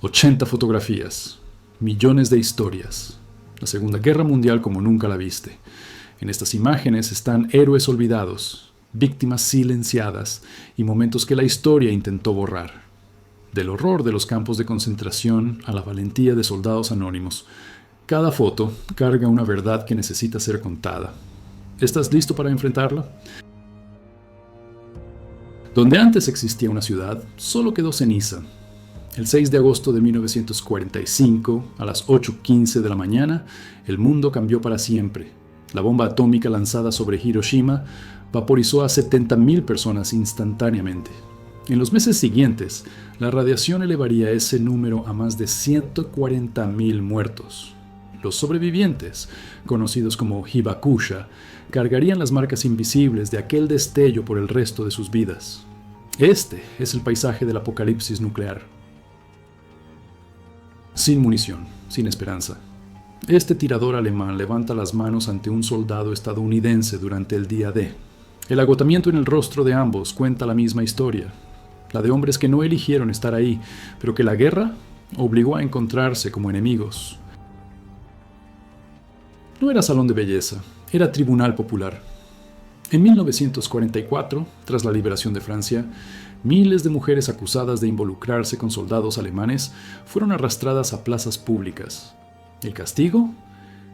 80 fotografías, millones de historias. La Segunda Guerra Mundial como nunca la viste. En estas imágenes están héroes olvidados, víctimas silenciadas y momentos que la historia intentó borrar. Del horror de los campos de concentración a la valentía de soldados anónimos, cada foto carga una verdad que necesita ser contada. ¿Estás listo para enfrentarla? Donde antes existía una ciudad, solo quedó ceniza. El 6 de agosto de 1945, a las 8:15 de la mañana, el mundo cambió para siempre. La bomba atómica lanzada sobre Hiroshima vaporizó a 70.000 personas instantáneamente. En los meses siguientes, la radiación elevaría ese número a más de 140.000 muertos. Los sobrevivientes, conocidos como Hibakusha, cargarían las marcas invisibles de aquel destello por el resto de sus vidas. Este es el paisaje del apocalipsis nuclear. Sin munición, sin esperanza. Este tirador alemán levanta las manos ante un soldado estadounidense durante el día D. El agotamiento en el rostro de ambos cuenta la misma historia, la de hombres que no eligieron estar ahí, pero que la guerra obligó a encontrarse como enemigos. No era salón de belleza, era tribunal popular. En 1944, tras la liberación de Francia, miles de mujeres acusadas de involucrarse con soldados alemanes fueron arrastradas a plazas públicas. ¿El castigo?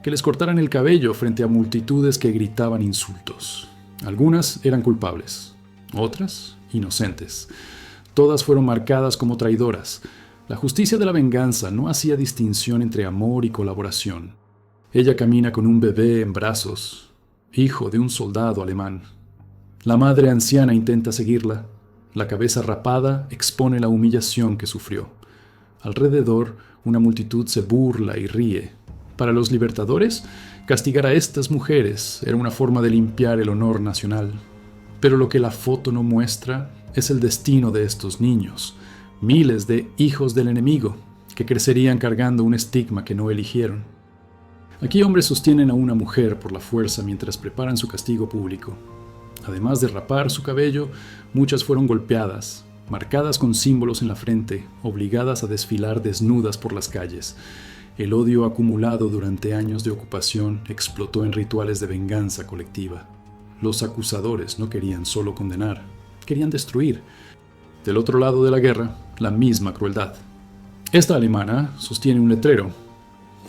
Que les cortaran el cabello frente a multitudes que gritaban insultos. Algunas eran culpables, otras inocentes. Todas fueron marcadas como traidoras. La justicia de la venganza no hacía distinción entre amor y colaboración. Ella camina con un bebé en brazos, hijo de un soldado alemán. La madre anciana intenta seguirla. La cabeza rapada expone la humillación que sufrió. Alrededor, una multitud se burla y ríe. Para los libertadores, castigar a estas mujeres era una forma de limpiar el honor nacional. Pero lo que la foto no muestra es el destino de estos niños, miles de hijos del enemigo, que crecerían cargando un estigma que no eligieron. Aquí hombres sostienen a una mujer por la fuerza mientras preparan su castigo público. Además de rapar su cabello, muchas fueron golpeadas, marcadas con símbolos en la frente, obligadas a desfilar desnudas por las calles. El odio acumulado durante años de ocupación explotó en rituales de venganza colectiva. Los acusadores no querían solo condenar, querían destruir. Del otro lado de la guerra, la misma crueldad. Esta alemana sostiene un letrero.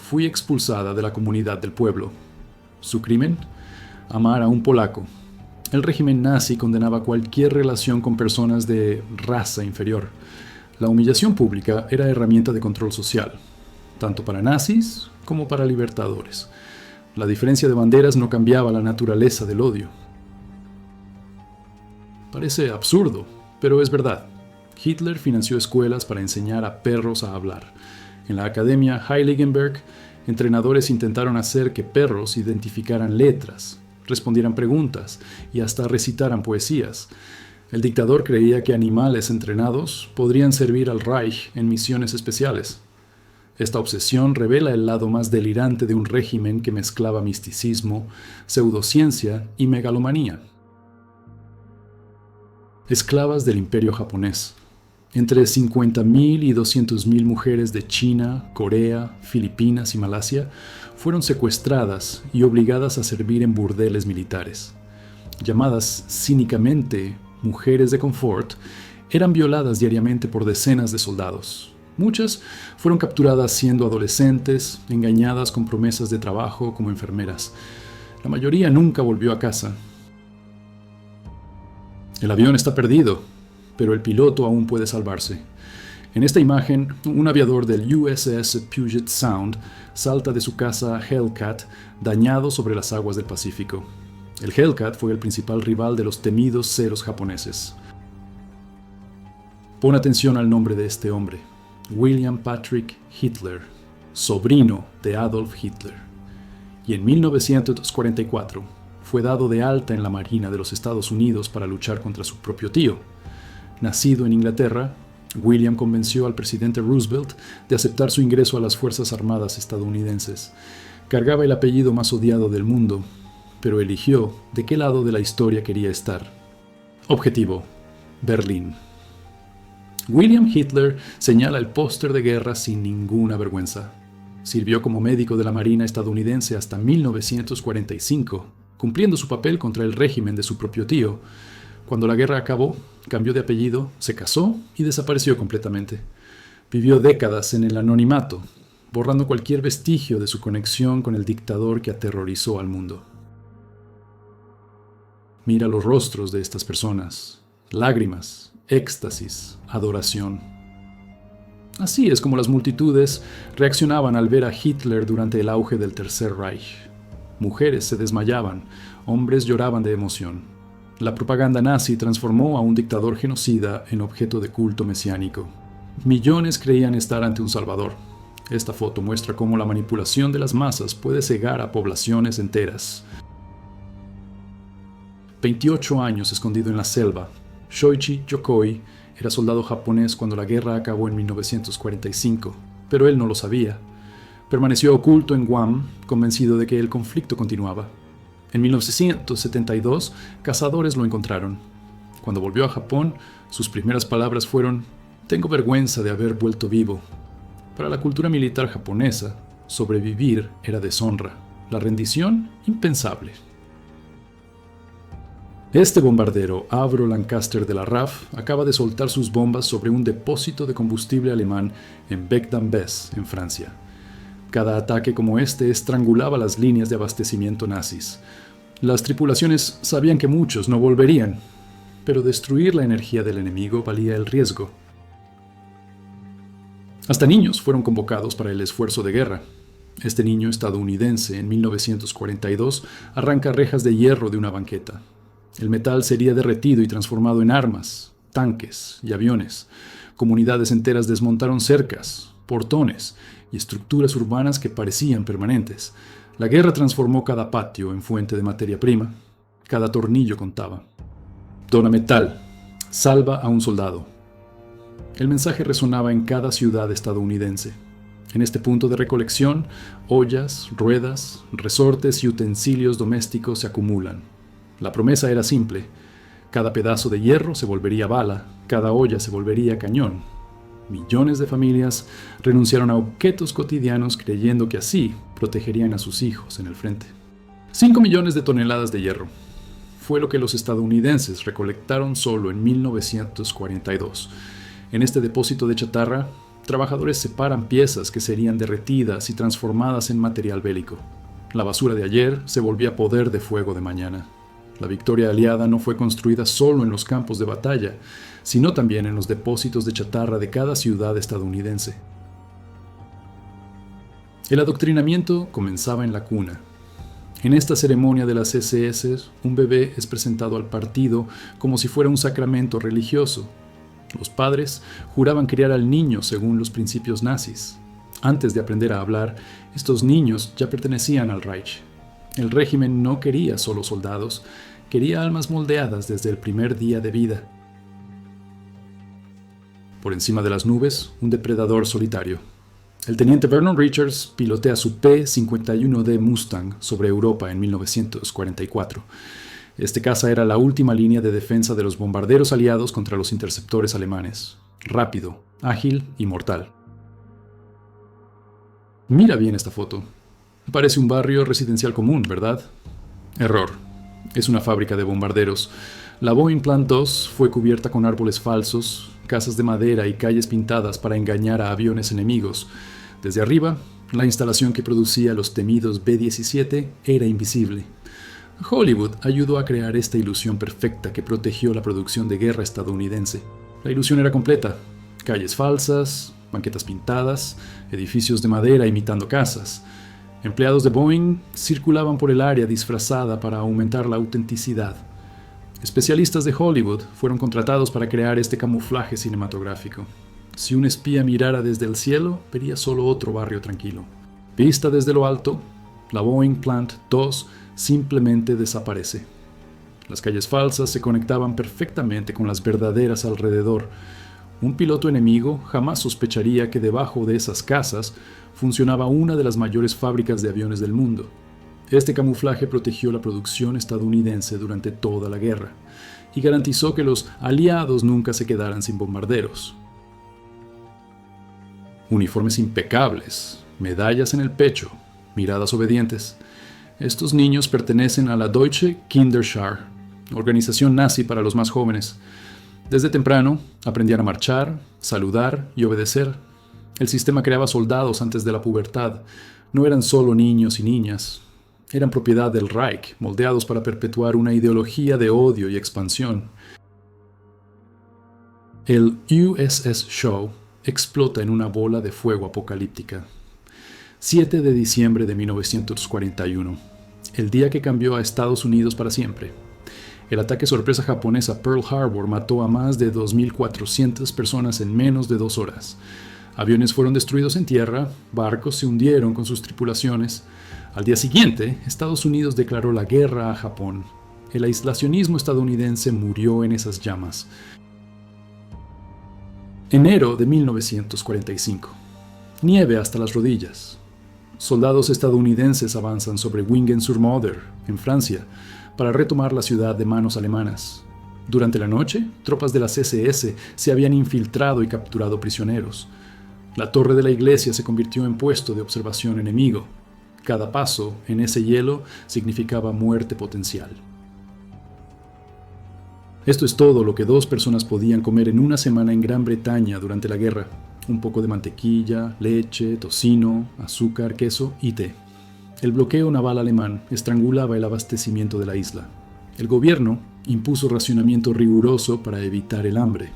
Fui expulsada de la comunidad del pueblo. Su crimen: amar a un polaco. El régimen nazi condenaba cualquier relación con personas de raza inferior. La humillación pública era herramienta de control social, tanto para nazis como para libertadores. La diferencia de banderas no cambiaba la naturaleza del odio. Parece absurdo, pero es verdad. Hitler financió escuelas para enseñar a perros a hablar. En la Academia Heiligenberg, entrenadores intentaron hacer que perros identificaran letras, respondieran preguntas y hasta recitaran poesías. El dictador creía que animales entrenados podrían servir al Reich en misiones especiales. Esta obsesión revela el lado más delirante de un régimen que mezclaba misticismo, pseudociencia y megalomanía. Esclavas del imperio japonés. Entre 50.000 y 200.000 mujeres de China, Corea, Filipinas y Malasia fueron secuestradas y obligadas a servir en burdeles militares. Llamadas cínicamente mujeres de confort, eran violadas diariamente por decenas de soldados. Muchas fueron capturadas siendo adolescentes, engañadas con promesas de trabajo como enfermeras. La mayoría nunca volvió a casa. El avión está perdido, pero el piloto aún puede salvarse. En esta imagen, un aviador del USS Puget Sound salta de su casa Hellcat dañado sobre las aguas del Pacífico. El Hellcat fue el principal rival de los temidos ceros japoneses. Pon atención al nombre de este hombre: William Patrick Hitler, sobrino de Adolf Hitler. Y en 1944 fue dado de alta en la Marina de los Estados Unidos para luchar contra su propio tío. Nacido en Inglaterra, William convenció al presidente Roosevelt de aceptar su ingreso a las Fuerzas Armadas estadounidenses. Cargaba el apellido más odiado del mundo, pero eligió de qué lado de la historia quería estar. Objetivo: Berlín. William Hitler señala el póster de guerra sin ninguna vergüenza. Sirvió como médico de la Marina estadounidense hasta 1945, cumpliendo su papel contra el régimen de su propio tío. Cuando la guerra acabó, cambió de apellido, se casó y desapareció completamente. Vivió décadas en el anonimato, borrando cualquier vestigio de su conexión con el dictador que aterrorizó al mundo. Mira los rostros de estas personas: lágrimas, éxtasis, adoración. Así es como las multitudes reaccionaban al ver a Hitler durante el auge del Tercer Reich. Mujeres se desmayaban, hombres lloraban de emoción. La propaganda nazi transformó a un dictador genocida en objeto de culto mesiánico. Millones creían estar ante un salvador. Esta foto muestra cómo la manipulación de las masas puede cegar a poblaciones enteras. 28 años escondido en la selva, Shoichi Yokoi era soldado japonés cuando la guerra acabó en 1945, pero él no lo sabía. Permaneció oculto en Guam, convencido de que el conflicto continuaba. En 1972, cazadores lo encontraron. Cuando volvió a Japón, sus primeras palabras fueron: «Tengo vergüenza de haber vuelto vivo». Para la cultura militar japonesa, sobrevivir era deshonra, la rendición impensable. Este bombardero, Avro Lancaster de la RAF, acaba de soltar sus bombas sobre un depósito de combustible alemán en Bec-d'Ambès, en Francia. Cada ataque como este estrangulaba las líneas de abastecimiento nazis. Las tripulaciones sabían que muchos no volverían, pero destruir la energía del enemigo valía el riesgo. Hasta niños fueron convocados para el esfuerzo de guerra. Este niño estadounidense, en 1942, arranca rejas de hierro de una banqueta. El metal sería derretido y transformado en armas, tanques y aviones. Comunidades enteras desmontaron cercas, portones y estructuras urbanas que parecían permanentes. La guerra transformó cada patio en fuente de materia prima. Cada tornillo contaba. Dona metal, salva a un soldado. El mensaje resonaba en cada ciudad estadounidense. En este punto de recolección, ollas, ruedas, resortes y utensilios domésticos se acumulan. La promesa era simple: cada pedazo de hierro se volvería bala, cada olla se volvería cañón. Millones de familias renunciaron a objetos cotidianos creyendo que así protegerían a sus hijos en el frente. 5 millones de toneladas de hierro fue lo que los estadounidenses recolectaron solo en 1942. En este depósito de chatarra, trabajadores separan piezas que serían derretidas y transformadas en material bélico. La basura de ayer se volvía poder de fuego de mañana. La victoria aliada no fue construida solo en los campos de batalla, sino también en los depósitos de chatarra de cada ciudad estadounidense. El adoctrinamiento comenzaba en la cuna. En esta ceremonia de las SS, un bebé es presentado al partido como si fuera un sacramento religioso. Los padres juraban criar al niño según los principios nazis. Antes de aprender a hablar, estos niños ya pertenecían al Reich. El régimen no quería solo soldados, quería almas moldeadas desde el primer día de vida. Por encima de las nubes, un depredador solitario. El teniente Vernon Richards pilotea su P-51D Mustang sobre Europa en 1944. Este caza era la última línea de defensa de los bombarderos aliados contra los interceptores alemanes. Rápido, ágil y mortal. Mira bien esta foto. Parece un barrio residencial común, ¿verdad? Error. Es una fábrica de bombarderos. La Boeing Plant 2 fue cubierta con árboles falsos, casas de madera y calles pintadas para engañar a aviones enemigos. Desde arriba, la instalación que producía los temidos B-17 era invisible. Hollywood ayudó a crear esta ilusión perfecta que protegió la producción de guerra estadounidense. La ilusión era completa. Calles falsas, banquetas pintadas, edificios de madera imitando casas. Empleados de Boeing circulaban por el área disfrazada para aumentar la autenticidad. Especialistas de Hollywood fueron contratados para crear este camuflaje cinematográfico. Si un espía mirara desde el cielo, vería solo otro barrio tranquilo. Vista desde lo alto, la Boeing Plant 2 simplemente desaparece. Las calles falsas se conectaban perfectamente con las verdaderas alrededor. Un piloto enemigo jamás sospecharía que debajo de esas casas funcionaba una de las mayores fábricas de aviones del mundo. Este camuflaje protegió la producción estadounidense durante toda la guerra y garantizó que los aliados nunca se quedaran sin bombarderos. uniformes impecables, medallas en el pecho, miradas obedientes. Estos niños pertenecen a la Deutsche Kinderschar, organización nazi para los más jóvenes. Desde temprano aprendían a marchar, saludar y obedecer. El sistema creaba soldados antes de la pubertad. No eran solo niños y niñas. Eran propiedad del Reich, moldeados para perpetuar una ideología de odio y expansión. El USS Shaw explota en una bola de fuego apocalíptica. 7 de diciembre de 1941, el día que cambió a Estados Unidos para siempre. El ataque sorpresa japonés a Pearl Harbor mató a más de 2.400 personas en menos de 2 horas. Aviones fueron destruidos en tierra, barcos se hundieron con sus tripulaciones. Al día siguiente, Estados Unidos declaró la guerra a Japón. El aislacionismo estadounidense murió en esas llamas. Enero de 1945. Nieve hasta las rodillas. Soldados estadounidenses avanzan sobre Wingen-sur-Moder, en Francia, para retomar la ciudad de manos alemanas. Durante la noche, tropas de las SS se habían infiltrado y capturado prisioneros. La torre de la iglesia se convirtió en puesto de observación enemigo. Cada paso en ese hielo significaba muerte potencial. Esto es todo lo que 2 personas podían comer en una semana en Gran Bretaña durante la guerra. Un poco de mantequilla, leche, tocino, azúcar, queso y té. El bloqueo naval alemán estrangulaba el abastecimiento de la isla. El gobierno impuso racionamiento riguroso para evitar el hambre.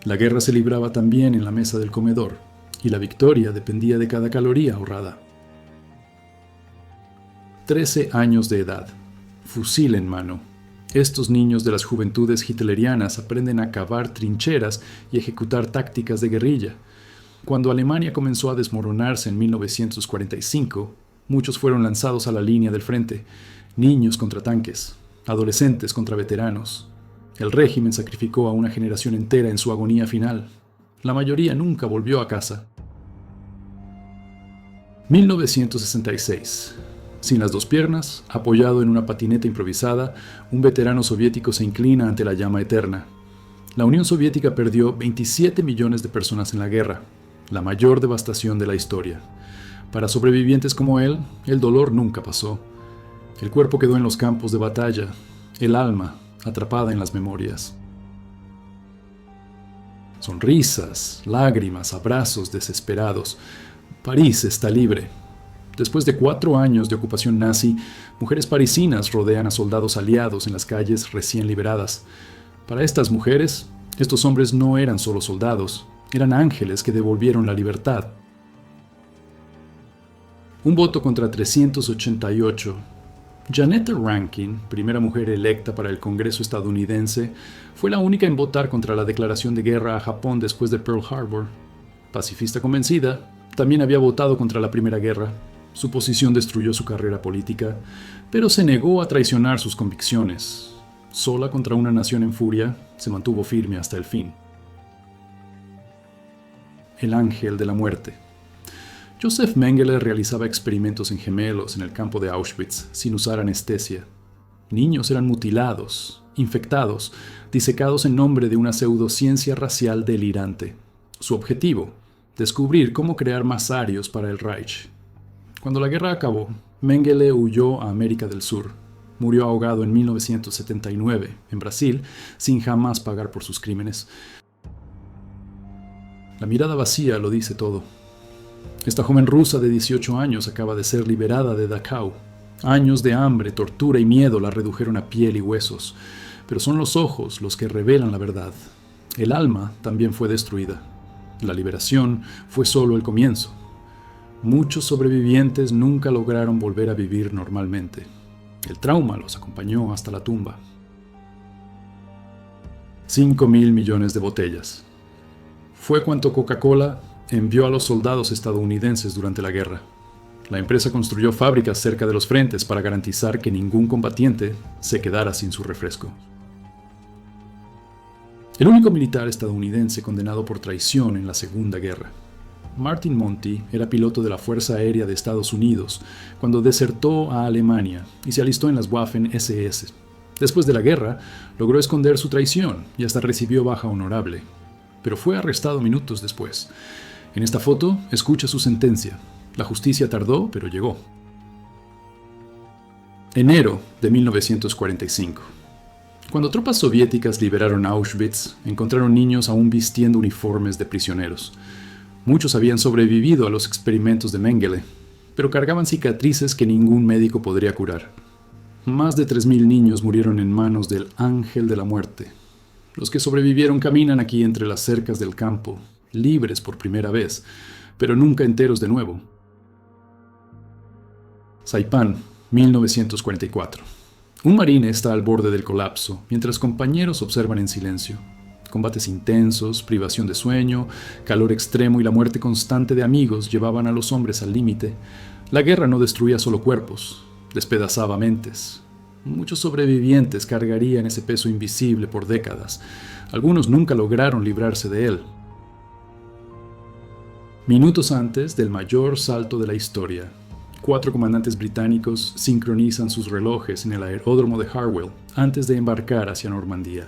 La guerra se libraba también en la mesa del comedor, y la victoria dependía de cada caloría ahorrada. 13 años de edad, fusil en mano. Estos niños de las juventudes hitlerianas aprenden a cavar trincheras y ejecutar tácticas de guerrilla. Cuando Alemania comenzó a desmoronarse en 1945, muchos fueron lanzados a la línea del frente, niños contra tanques, adolescentes contra veteranos. El régimen sacrificó a una generación entera en su agonía final. La mayoría nunca volvió a casa. 1966. Sin las 2 piernas, apoyado en una patineta improvisada, un veterano soviético se inclina ante la llama eterna. La Unión Soviética perdió 27 millones de personas en la guerra, la mayor devastación de la historia. Para sobrevivientes como él, el dolor nunca pasó. El cuerpo quedó en los campos de batalla, el alma atrapada en las memorias. Sonrisas, lágrimas, abrazos desesperados. París está libre. Después de 4 años de ocupación nazi, mujeres parisinas rodean a soldados aliados en las calles recién liberadas. Para estas mujeres, estos hombres no eran solo soldados, eran ángeles que devolvieron la libertad. Un voto contra 388. Janetta Rankin, primera mujer electa para el Congreso estadounidense, fue la única en votar contra la declaración de guerra a Japón después de Pearl Harbor. Pacifista convencida, también había votado contra la Primera Guerra. Su posición destruyó su carrera política, pero se negó a traicionar sus convicciones. Sola contra una nación en furia, se mantuvo firme hasta el fin. El ángel de la muerte. Joseph Mengele realizaba experimentos en gemelos en el campo de Auschwitz sin usar anestesia. Niños eran mutilados, infectados, disecados en nombre de una pseudociencia racial delirante. Su objetivo, descubrir cómo crear más arios para el Reich. Cuando la guerra acabó, Mengele huyó a América del Sur. Murió ahogado en 1979, en Brasil, sin jamás pagar por sus crímenes. La mirada vacía lo dice todo. Esta joven rusa de 18 años acaba de ser liberada de Dachau. Años de hambre, tortura y miedo la redujeron a piel y huesos. Pero son los ojos los que revelan la verdad. El alma también fue destruida. La liberación fue solo el comienzo. Muchos sobrevivientes nunca lograron volver a vivir normalmente. El trauma los acompañó hasta la tumba. 5.000 millones de botellas. Fue cuanto Coca-Cola envió a los soldados estadounidenses durante la guerra. La empresa construyó fábricas cerca de los frentes para garantizar que ningún combatiente se quedara sin su refresco. El único militar estadounidense condenado por traición en la Segunda Guerra. Martin Monty era piloto de la Fuerza Aérea de Estados Unidos cuando desertó a Alemania y se alistó en las Waffen-SS. Después de la guerra, logró esconder su traición y hasta recibió baja honorable, pero fue arrestado minutos después. En esta foto, escucha su sentencia. La justicia tardó, pero llegó. Enero de 1945. Cuando tropas soviéticas liberaron Auschwitz, encontraron niños aún vistiendo uniformes de prisioneros. Muchos habían sobrevivido a los experimentos de Mengele, pero cargaban cicatrices que ningún médico podría curar. Más de 3.000 niños murieron en manos del ángel de la muerte. Los que sobrevivieron caminan aquí entre las cercas del campo, libres por primera vez, pero nunca enteros de nuevo. Saipán, 1944. Un marine está al borde del colapso, mientras compañeros observan en silencio. Combates intensos, privación de sueño, calor extremo y la muerte constante de amigos llevaban a los hombres al límite. La guerra no destruía solo cuerpos, despedazaba mentes. Muchos sobrevivientes cargarían ese peso invisible por décadas. Algunos nunca lograron librarse de él. Minutos antes del mayor salto de la historia, 4 comandantes británicos sincronizan sus relojes en el aeródromo de Harwell antes de embarcar hacia Normandía.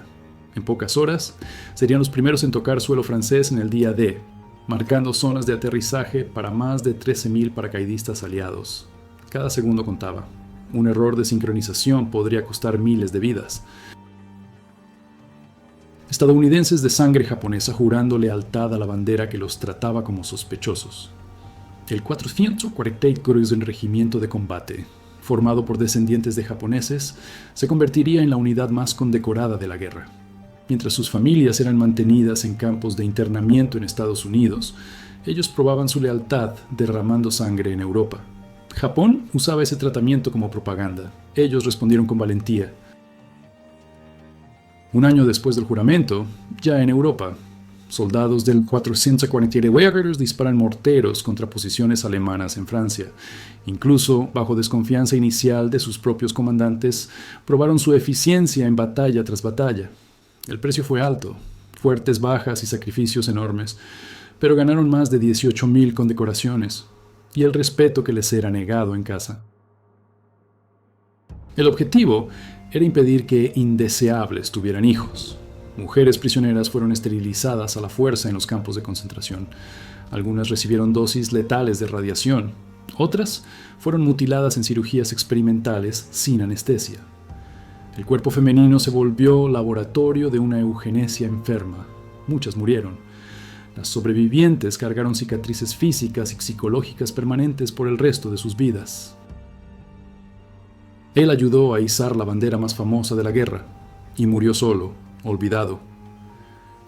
En pocas horas, serían los primeros en tocar suelo francés en el día D, marcando zonas de aterrizaje para más de 13.000 paracaidistas aliados. Cada segundo contaba. Un error de sincronización podría costar miles de vidas. Estadounidenses de sangre japonesa jurando lealtad a la bandera que los trataba como sospechosos. El 443 Regimiento de Combate, formado por descendientes de japoneses, se convertiría en la unidad más condecorada de la guerra. Mientras sus familias eran mantenidas en campos de internamiento en Estados Unidos, ellos probaban su lealtad derramando sangre en Europa. Japón usaba ese tratamiento como propaganda. Ellos respondieron con valentía. Un año después del juramento, ya en Europa, soldados del 447 disparan morteros contra posiciones alemanas en Francia. Incluso, bajo desconfianza inicial de sus propios comandantes, probaron su eficiencia en batalla tras batalla. El precio fue alto, fuertes bajas y sacrificios enormes, pero ganaron más de 18.000 condecoraciones y el respeto que les era negado en casa. El objetivo era impedir que indeseables tuvieran hijos. Mujeres prisioneras fueron esterilizadas a la fuerza en los campos de concentración. Algunas recibieron dosis letales de radiación. Otras fueron mutiladas en cirugías experimentales sin anestesia. El cuerpo femenino se volvió laboratorio de una eugenesia enferma. Muchas murieron. Las sobrevivientes cargaron cicatrices físicas y psicológicas permanentes por el resto de sus vidas. Él ayudó a izar la bandera más famosa de la guerra y murió solo, olvidado.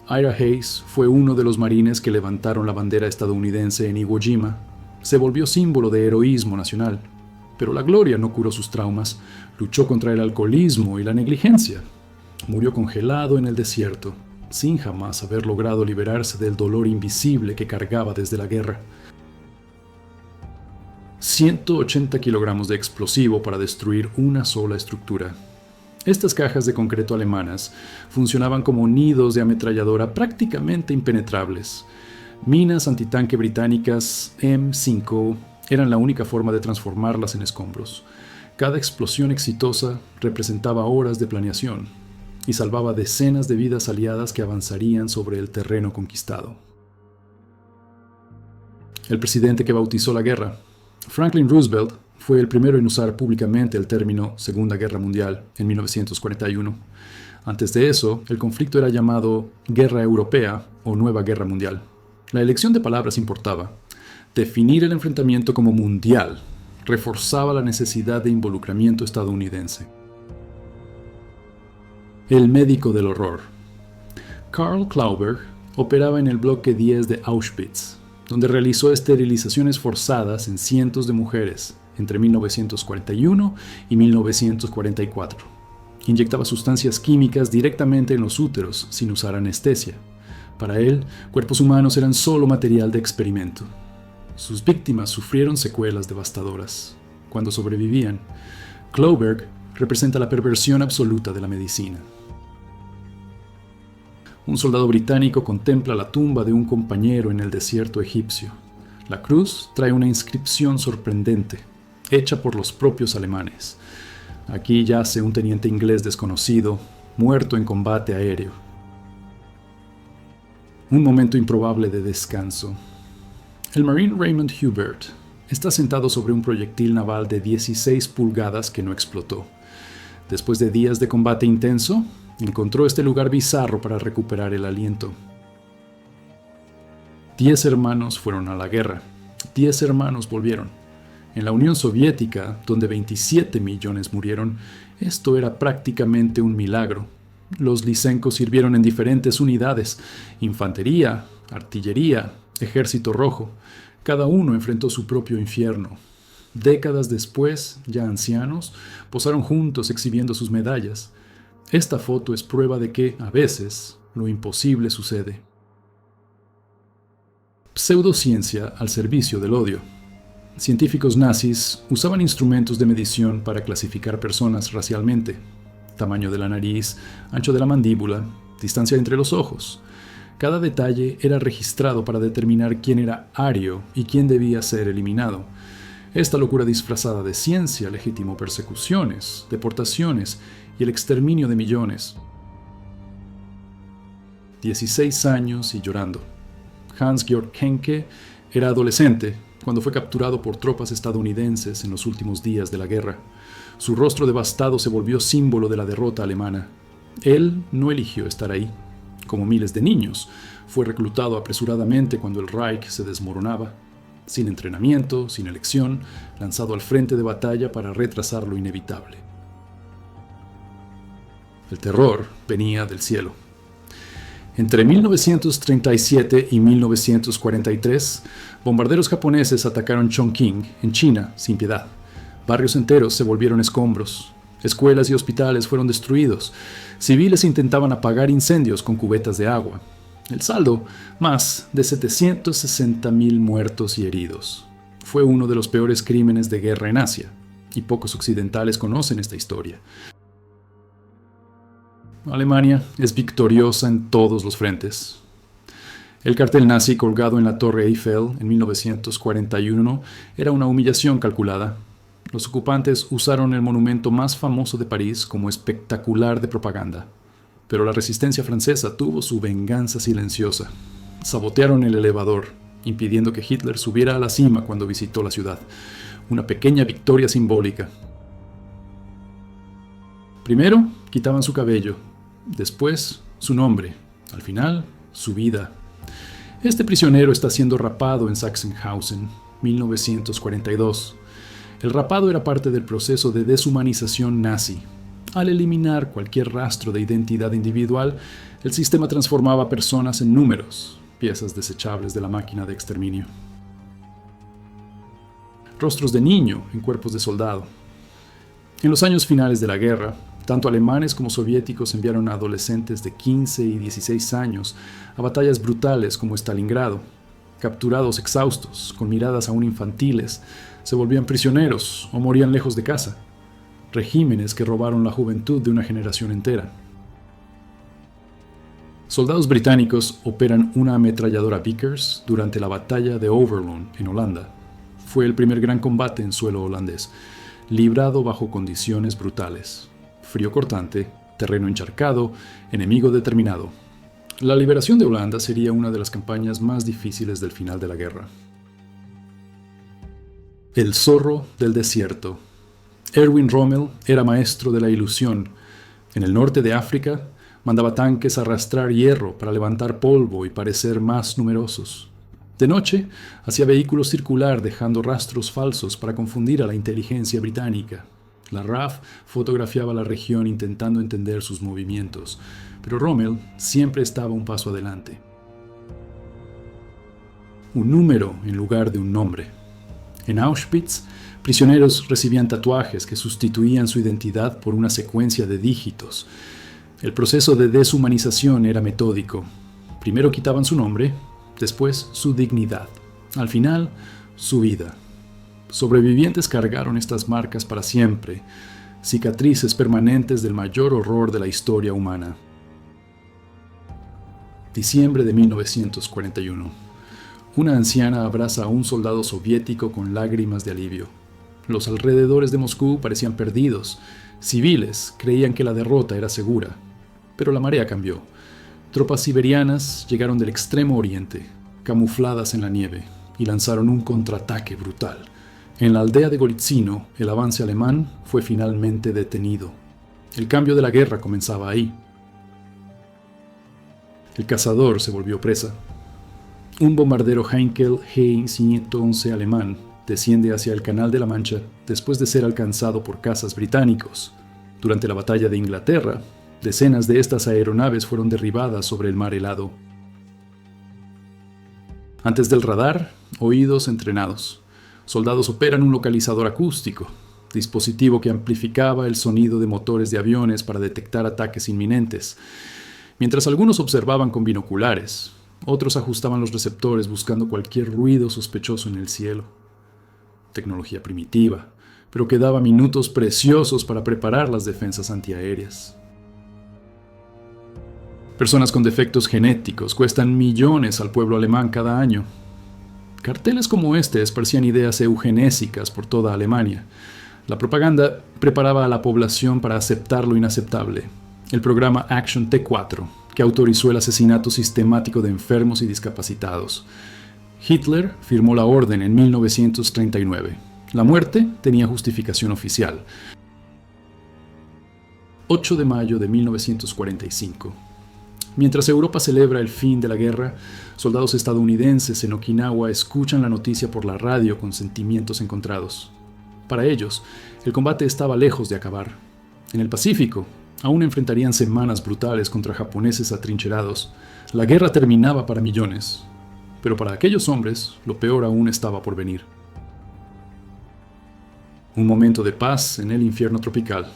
Ira Hayes fue uno de los marines que levantaron la bandera estadounidense en Iwo Jima. Se volvió símbolo de heroísmo nacional, pero la gloria no curó sus traumas. Luchó contra el alcoholismo y la negligencia. Murió congelado en el desierto, sin jamás haber logrado liberarse del dolor invisible que cargaba desde la guerra. 180 kilogramos de explosivo para destruir una sola estructura. Estas cajas de concreto alemanas funcionaban como nidos de ametralladora prácticamente impenetrables. Minas antitanque británicas M5 eran la única forma de transformarlas en escombros. Cada explosión exitosa representaba horas de planeación y salvaba decenas de vidas aliadas que avanzarían sobre el terreno conquistado. El presidente que bautizó la guerra, Franklin Roosevelt, fue el primero en usar públicamente el término Segunda Guerra Mundial en 1941. Antes de eso, el conflicto era llamado Guerra Europea o Nueva Guerra Mundial. La elección de palabras importaba. Definir el enfrentamiento como mundial reforzaba la necesidad de involucramiento estadounidense. El médico del horror. Karl Klauberg operaba en el bloque 10 de Auschwitz, donde realizó esterilizaciones forzadas en cientos de mujeres entre 1941 y 1944. Inyectaba sustancias químicas directamente en los úteros sin usar anestesia. Para él, cuerpos humanos eran solo material de experimento. Sus víctimas sufrieron secuelas devastadoras. Cuando sobrevivían, Klauberg representa la perversión absoluta de la medicina. Un soldado británico contempla la tumba de un compañero en el desierto egipcio. La cruz trae una inscripción sorprendente, hecha por los propios alemanes. Aquí yace un teniente inglés desconocido, muerto en combate aéreo. Un momento improbable de descanso. El Marine Raymond Hubert está sentado sobre un proyectil naval de 16 pulgadas que no explotó. Después de días de combate intenso, encontró este lugar bizarro para recuperar el aliento. 10 hermanos fueron a la guerra. 10 hermanos volvieron. En la Unión Soviética, donde 27 millones murieron, esto era prácticamente un milagro. Los Lysenko sirvieron en diferentes unidades: infantería, artillería, ejército rojo. Cada uno enfrentó su propio infierno. Décadas después, ya ancianos, posaron juntos exhibiendo sus medallas. Esta foto es prueba de que, a veces, lo imposible sucede. Pseudociencia al servicio del odio. Científicos nazis usaban instrumentos de medición para clasificar personas racialmente: tamaño de la nariz, ancho de la mandíbula, distancia entre los ojos. Cada detalle era registrado para determinar quién era ario y quién debía ser eliminado. Esta locura disfrazada de ciencia legitimó persecuciones, deportaciones y el exterminio de millones. 16 años y llorando. Hans-Georg Henke era adolescente cuando fue capturado por tropas estadounidenses en los últimos días de la guerra. Su rostro devastado se volvió símbolo de la derrota alemana. Él no eligió estar ahí. Como miles de niños, fue reclutado apresuradamente cuando el Reich se desmoronaba. Sin entrenamiento, sin elección, lanzado al frente de batalla para retrasar lo inevitable. El terror venía del cielo. Entre 1937 y 1943, bombarderos japoneses atacaron Chongqing, en China, sin piedad. Barrios enteros se volvieron escombros. Escuelas y hospitales fueron destruidos. Civiles intentaban apagar incendios con cubetas de agua. El saldo, más de 760.000 muertos y heridos. Fue uno de los peores crímenes de guerra en Asia, y pocos occidentales conocen esta historia. Alemania es victoriosa en todos los frentes. El cartel nazi colgado en la Torre Eiffel en 1941 era una humillación calculada. Los ocupantes usaron el monumento más famoso de París como espectacular de propaganda. Pero la resistencia francesa tuvo su venganza silenciosa. Sabotearon el elevador, impidiendo que Hitler subiera a la cima cuando visitó la ciudad. Una pequeña victoria simbólica. Primero, quitaban su cabello. Después, su nombre. Al final, su vida. Este prisionero está siendo rapado en Sachsenhausen, 1942. El rapado era parte del proceso de deshumanización nazi. Al eliminar cualquier rastro de identidad individual, el sistema transformaba a personas en números, piezas desechables de la máquina de exterminio. Rostros de niño en cuerpos de soldado. En los años finales de la guerra, tanto alemanes como soviéticos enviaron a adolescentes de 15 y 16 años a batallas brutales como Stalingrado. Capturados exhaustos, con miradas aún infantiles, se volvían prisioneros o morían lejos de casa. Regímenes que robaron la juventud de una generación entera. Soldados británicos operan una ametralladora Vickers durante la batalla de Overloon, en Holanda. Fue el primer gran combate en suelo holandés, librado bajo condiciones brutales. Frío cortante, terreno encharcado, enemigo determinado. La liberación de Holanda sería una de las campañas más difíciles del final de la guerra. El zorro del desierto. Erwin Rommel era maestro de la ilusión. En el norte de África, mandaba tanques a arrastrar hierro para levantar polvo y parecer más numerosos. De noche, hacía vehículos circular dejando rastros falsos para confundir a la inteligencia británica. La RAF fotografiaba la región intentando entender sus movimientos, pero Rommel siempre estaba un paso adelante. Un número en lugar de un nombre. En Auschwitz, prisioneros recibían tatuajes que sustituían su identidad por una secuencia de dígitos. El proceso de deshumanización era metódico. Primero quitaban su nombre, después su dignidad, al final su vida. Sobrevivientes cargaron estas marcas para siempre, cicatrices permanentes del mayor horror de la historia humana. Diciembre de 1941. Una anciana abraza a un soldado soviético con lágrimas de alivio. Los alrededores de Moscú parecían perdidos. Civiles creían que la derrota era segura. Pero la marea cambió. Tropas siberianas llegaron del extremo oriente, camufladas en la nieve, y lanzaron un contraataque brutal. En la aldea de Golizino, el avance alemán fue finalmente detenido. El cambio de la guerra comenzaba ahí. El cazador se volvió presa. Un bombardero Heinkel He-111 alemán desciende hacia el Canal de la Mancha después de ser alcanzado por cazas británicos. Durante la batalla de Inglaterra, decenas de estas aeronaves fueron derribadas sobre el mar helado. Antes del radar, oídos entrenados. Soldados operan un localizador acústico, dispositivo que amplificaba el sonido de motores de aviones para detectar ataques inminentes. Mientras algunos observaban con binoculares, otros ajustaban los receptores buscando cualquier ruido sospechoso en el cielo. Tecnología primitiva, pero que daba minutos preciosos para preparar las defensas antiaéreas. Personas con defectos genéticos cuestan millones al pueblo alemán cada año. Carteles como este esparcían ideas eugenésicas por toda Alemania. La propaganda preparaba a la población para aceptar lo inaceptable. El programa Action T4, que autorizó el asesinato sistemático de enfermos y discapacitados. Hitler firmó la orden en 1939. La muerte tenía justificación oficial. 8 de mayo de 1945. Mientras Europa celebra el fin de la guerra, soldados estadounidenses en Okinawa escuchan la noticia por la radio con sentimientos encontrados. Para ellos, el combate estaba lejos de acabar. En el Pacífico, aún enfrentarían semanas brutales contra japoneses atrincherados. La guerra terminaba para millones, pero para aquellos hombres, lo peor aún estaba por venir. Un momento de paz en el infierno tropical.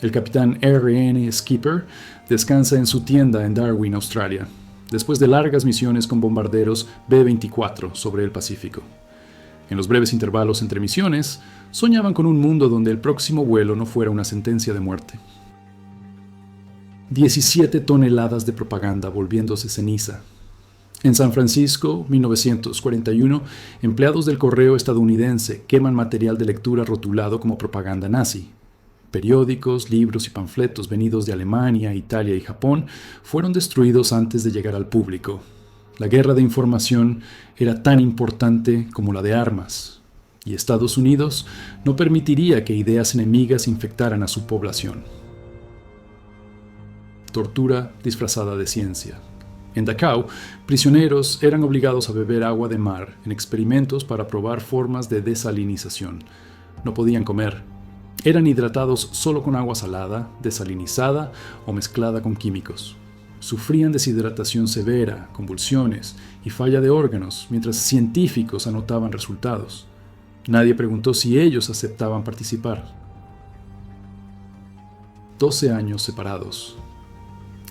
El capitán R.N. Skipper descansa en su tienda en Darwin, Australia, después de largas misiones con bombarderos B-24 sobre el Pacífico. En los breves intervalos entre misiones, soñaban con un mundo donde el próximo vuelo no fuera una sentencia de muerte. 17 toneladas de propaganda volviéndose ceniza. En San Francisco, 1941, empleados del correo estadounidense queman material de lectura rotulado como propaganda nazi. Periódicos, libros y panfletos venidos de Alemania, Italia y Japón fueron destruidos antes de llegar al público. La guerra de información era tan importante como la de armas, y Estados Unidos no permitiría que ideas enemigas infectaran a su población. Tortura disfrazada de ciencia. En Dachau, prisioneros eran obligados a beber agua de mar en experimentos para probar formas de desalinización. No podían comer. Eran hidratados solo con agua salada, desalinizada o mezclada con químicos. Sufrían deshidratación severa, convulsiones y falla de órganos, mientras científicos anotaban resultados. Nadie preguntó si ellos aceptaban participar. 12 años separados.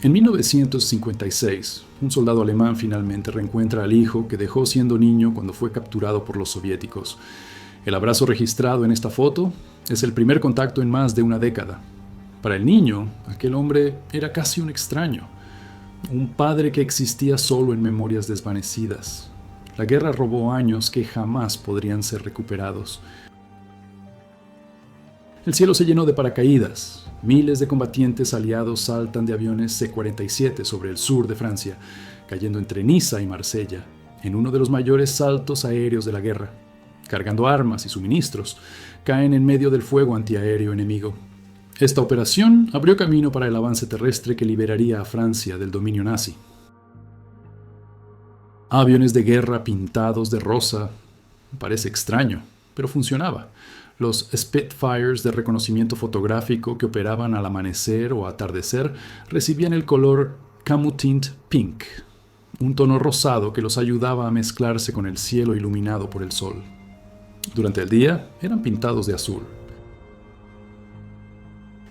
En 1956, un soldado alemán finalmente reencuentra al hijo que dejó siendo niño cuando fue capturado por los soviéticos. El abrazo registrado en esta foto es el primer contacto en más de una década. Para el niño, aquel hombre era casi un extraño, un padre que existía solo en memorias desvanecidas. La guerra robó años que jamás podrían ser recuperados. El cielo se llenó de paracaídas. Miles de combatientes aliados saltan de aviones C-47 sobre el sur de Francia, cayendo entre Niza y Marsella, en uno de los mayores saltos aéreos de la guerra. Cargando armas y suministros, caen en medio del fuego antiaéreo enemigo. Esta operación abrió camino para el avance terrestre que liberaría a Francia del dominio nazi. Aviones de guerra pintados de rosa. Parece extraño, pero funcionaba. Los Spitfires de reconocimiento fotográfico que operaban al amanecer o atardecer recibían el color Camutint Pink, un tono rosado que los ayudaba a mezclarse con el cielo iluminado por el sol. Durante el día eran pintados de azul.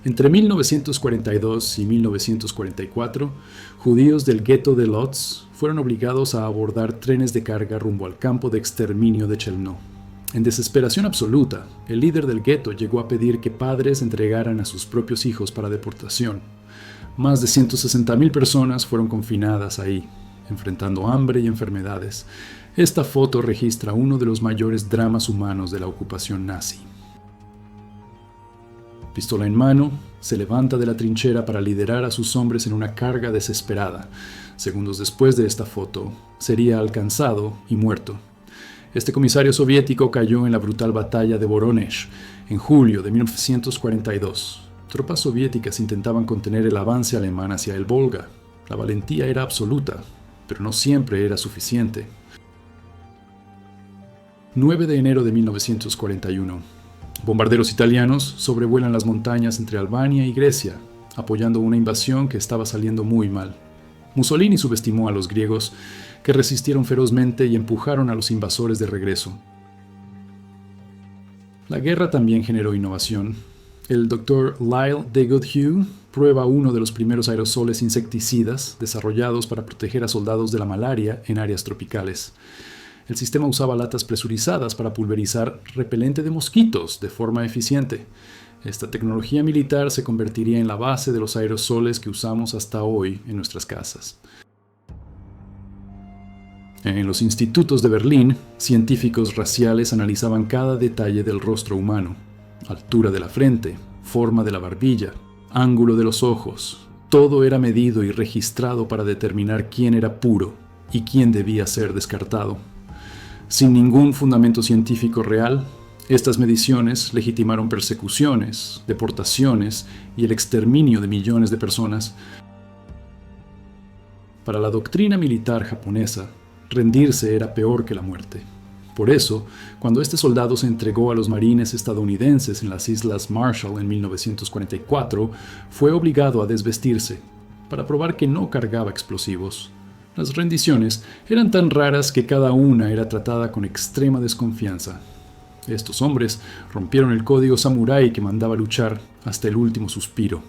Entre 1942 y 1944, judíos del gueto de Lodz fueron obligados a abordar trenes de carga rumbo al campo de exterminio de Chelmno. En desesperación absoluta, el líder del gueto llegó a pedir que padres entregaran a sus propios hijos para deportación. Más de 160.000 personas fueron confinadas ahí, enfrentando hambre y enfermedades. Esta foto registra uno de los mayores dramas humanos de la ocupación nazi. Pistola en mano, se levanta de la trinchera para liderar a sus hombres en una carga desesperada. Segundos después de esta foto, sería alcanzado y muerto. Este comisario soviético cayó en la brutal batalla de Voronezh en julio de 1942. Tropas soviéticas intentaban contener el avance alemán hacia el Volga. La valentía era absoluta, pero no siempre era suficiente. 9 de enero de 1941. Bombarderos italianos sobrevuelan las montañas entre Albania y Grecia, apoyando una invasión que estaba saliendo muy mal. Mussolini subestimó a los griegos, que resistieron ferozmente y empujaron a los invasores de regreso. La guerra también generó innovación. El Dr. Lyle de Goodhue prueba uno de los primeros aerosoles insecticidas desarrollados para proteger a soldados de la malaria en áreas tropicales. El sistema usaba latas presurizadas para pulverizar repelente de mosquitos de forma eficiente. Esta tecnología militar se convertiría en la base de los aerosoles que usamos hasta hoy en nuestras casas. En los institutos de Berlín, científicos raciales analizaban cada detalle del rostro humano: altura de la frente, forma de la barbilla, ángulo de los ojos. Todo era medido y registrado para determinar quién era puro y quién debía ser descartado. Sin ningún fundamento científico real, estas mediciones legitimaron persecuciones, deportaciones y el exterminio de millones de personas. Para la doctrina militar japonesa, rendirse era peor que la muerte. Por eso, cuando este soldado se entregó a los marines estadounidenses en las Islas Marshall en 1944, fue obligado a desvestirse para probar que no cargaba explosivos. Las rendiciones eran tan raras que cada una era tratada con extrema desconfianza. Estos hombres rompieron el código samurái que mandaba luchar hasta el último suspiro.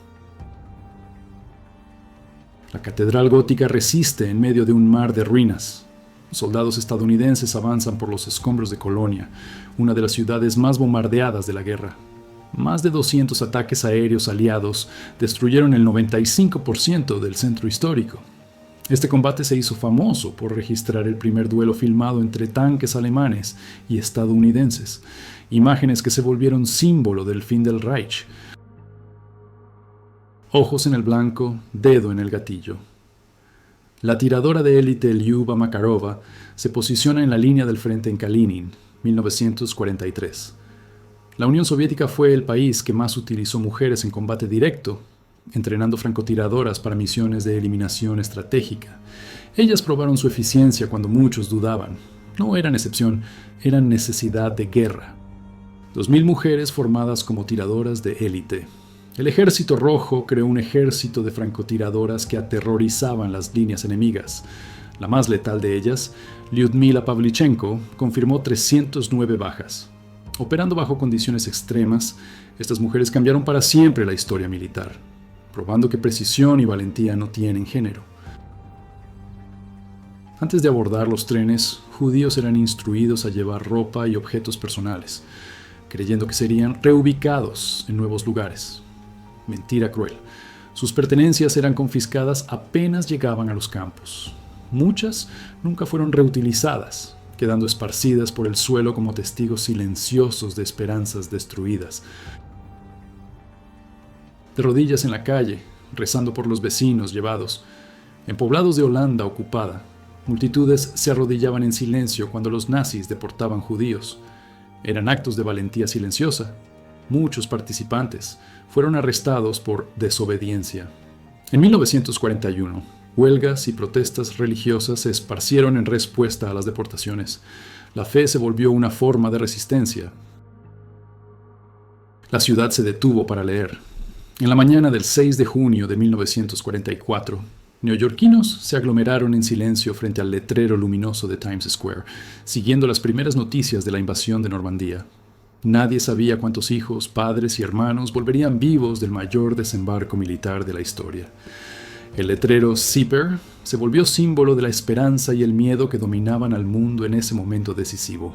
La catedral gótica resiste en medio de un mar de ruinas. Soldados estadounidenses avanzan por los escombros de Colonia, una de las ciudades más bombardeadas de la guerra. Más de 200 ataques aéreos aliados destruyeron el 95% del centro histórico. Este combate se hizo famoso por registrar el primer duelo filmado entre tanques alemanes y estadounidenses, imágenes que se volvieron símbolo del fin del Reich. Ojos en el blanco, dedo en el gatillo. La tiradora de élite Lyuba Makarova se posiciona en la línea del frente en Kalinin, 1943. La Unión Soviética fue el país que más utilizó mujeres en combate directo, entrenando francotiradoras para misiones de eliminación estratégica. Ellas probaron su eficiencia cuando muchos dudaban. No eran excepción, eran necesidad de guerra. 2000 mujeres formadas como tiradoras de élite. El Ejército Rojo creó un ejército de francotiradoras que aterrorizaban las líneas enemigas. La más letal de ellas, Lyudmila Pavlichenko, confirmó 309 bajas. Operando bajo condiciones extremas, estas mujeres cambiaron para siempre la historia militar, probando que precisión y valentía no tienen género. Antes de abordar los trenes, judíos eran instruidos a llevar ropa y objetos personales, creyendo que serían reubicados en nuevos lugares. Mentira cruel. Sus pertenencias eran confiscadas apenas llegaban a los campos. Muchas nunca fueron reutilizadas, quedando esparcidas por el suelo como testigos silenciosos de esperanzas destruidas. De rodillas en la calle, rezando por los vecinos llevados. En poblados de Holanda ocupada, multitudes se arrodillaban en silencio cuando los nazis deportaban judíos. Eran actos de valentía silenciosa. Muchos participantes fueron arrestados por desobediencia. En 1941, huelgas y protestas religiosas se esparcieron en respuesta a las deportaciones. La fe se volvió una forma de resistencia. La ciudad se detuvo para leer. En la mañana del 6 de junio de 1944, neoyorquinos se aglomeraron en silencio frente al letrero luminoso de Times Square, siguiendo las primeras noticias de la invasión de Normandía. Nadie sabía cuántos hijos, padres y hermanos volverían vivos del mayor desembarco militar de la historia. El letrero Zipper se volvió símbolo de la esperanza y el miedo que dominaban al mundo en ese momento decisivo.